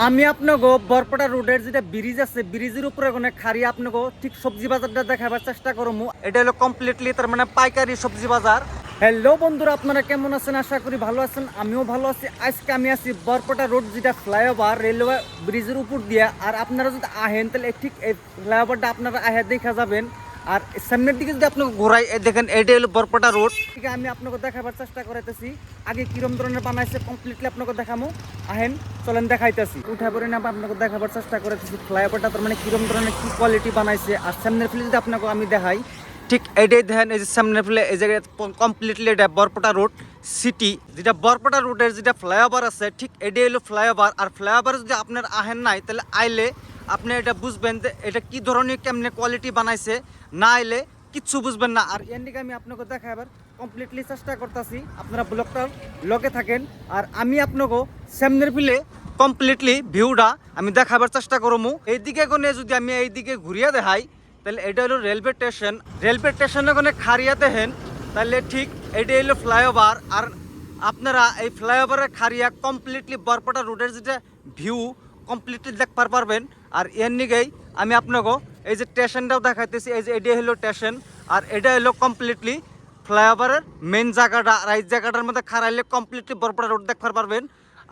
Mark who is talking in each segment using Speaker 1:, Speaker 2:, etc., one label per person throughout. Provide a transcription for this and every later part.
Speaker 1: আমি আপনাকে বরপেটা রোডের যেটা ব্রিজ আছে ব্রিজের উপরে কোনো খারি আপনাকে ঠিক সবজি বাজারটা দেখাবার চেষ্টা করবো। এটা হলো কমপ্লিটলি তার মানে পাইকারি সবজি বাজার। হ্যালো বন্ধুরা, আপনারা কেমন আছেন? আশা করি ভালো আছেন, আমিও ভালো আছি। আজকে আমি আছি বরপেটা রোড যেটা ফ্লাইওভার রেলওয়ে ব্রিজের উপর দিয়ে। আর আপনারা যদি আহেন তাহলে ঠিক এই ফ্লাইওভারটা আপনারা আহে দেখা যাবেন। আর সামনের দিকে যদি আপনাকে ঘোরাই দেখেন এটা হলো বরপেটা রোড। ঠিক আমি আপনাকে দেখাবার চেষ্টা করাইতেছি আগে কিরম ধরনের বানাইছে কমপ্লিটলি আপনাকে দেখামো। আহেন চলেন দেখাইতেছি, উঠা পরে না আপনাকে দেখাবার চেষ্টা করাইতেছি ফ্লাইওভারটা তার মানে কিরম ধরনের কি কোয়ালিটি বানাইছে। আর সামনের ফিলে যদি আপনাকে আমি দেখাই ঠিক এইটাই দেখেন, এই যে সামনের ফিলে এই জায়গায় কমপ্লিটলি এটা বরপেটা রোড সিটি যেটা বরপেটা রোডের যেটা ফ্লাইওভার আছে ঠিক এটাই হলো ফ্লাইওভার। আর ফ্লাইওভার যদি আপনার আহেন নাই তাহলে আইলে আপনি এটা বুঝবেন যে এটা কি ধরনের কেমনে কোয়ালিটি বানাইছে, না আইলে কিচ্ছু বুঝবেন না। আর এর দিকে আমি আপনাকে দেখাবার কমপ্লিটলি চেষ্টা করতেছি, আপনারা ব্লগটার লগে থাকেন। আর আমি আপনাকে সামনের ফিলে কমপ্লিটলি ভিউটা আমি দেখাবার চেষ্টা করবো। এইদিকে কোনে যদি আমি এইদিকে ঘুরিয়ে দেখাই তাহলে এটা হলো রেলওয়ে স্টেশন। রেলওয়ে স্টেশনে কোনে খারিয়া দেখেন তাহলে ঠিক এটাই হলো ফ্লাইওভার। আর আপনারা এই ফ্লাইওভারের খারিয়া কমপ্লিটলি বরপেটা রোডের যেটা ভিউ কমপ্লিটলি দেখতে পারবেন। আর এর নিগেই আমি আপনাকে এই যে স্টেশনটাও দেখাইতেছি, এই যে এটাই হলো স্টেশন। আর এটা হলো কমপ্লিটলি ফ্লাইওভারের মেন জায়গাটা। আর এই জায়গাটার মধ্যে খারাইলে কমপ্লিটলি বরপেটা রোড দেখতে পারবেন।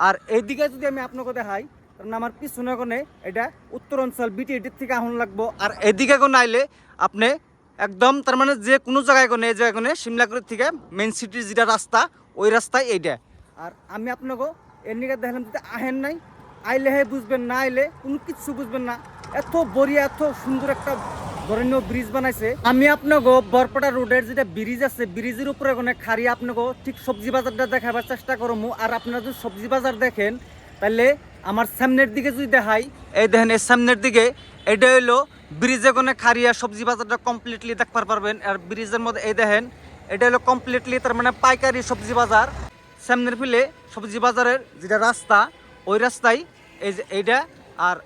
Speaker 1: আর এইদিকে যদি আমি আপনাকে দেখাই কারণ আমার পিছনে কোনে এটা উত্তরাঞ্চল বিটিএডির থেকে আহুন লাগবো। আর এদিকে কোনে আইলে আপনি একদম তার মানে যে কোনো জায়গায় কোনে এই জায়গায় কোনে সিমলাগুড়ির থেকে মেন সিটির যেটা রাস্তা ওই রাস্তায় এইটা। আর আমি আপনাকে এর নিকে দেখলাম যদি আহেন নাই আইলে হে বুঝবেন, না আইলে কোনো কিছু বুঝবেন না। এত বড়িয়া এত সুন্দর একটা ধরনীয় ব্রিজ বানাইছে। আমি আপনাকে বরপেটা রোডের যেটা ব্রিজ আছে ব্রিজের উপরে কোনো খারি আপনাকে ঠিক সবজি বাজারটা দেখাবার চেষ্টা করবো। আর আপনারা যদি সবজি বাজার দেখেন তাহলে আমার সামনের দিকে যদি দেখাই এই দেখেন এই সামনের দিকে এটা হইলো ব্রিজে কোনো খারিয়া সবজি বাজারটা কমপ্লিটলি দেখতে পারবেন। আর ব্রিজের মধ্যে এই দেখেন এটা হলো কমপ্লিটলি তার মানে পাইকারি সবজি বাজার। সামনের ফিলে সবজি বাজারের যেটা রাস্তা ওই রাস্তায় এই যে এইটা। আর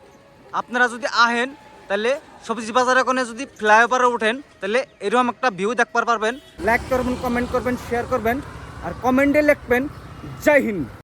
Speaker 1: আপনারা যদি আহেন তাহলে সবজি বাজারে কোনে যদি ফ্লাইওভারে ওঠেন তাহলে এরকম একটা ভিউ দেখতে পারবেন। লাইক করবেন, কমেন্ট করবেন, শেয়ার করবেন আর কমেন্টে লিখবেন জয় হিন্দ।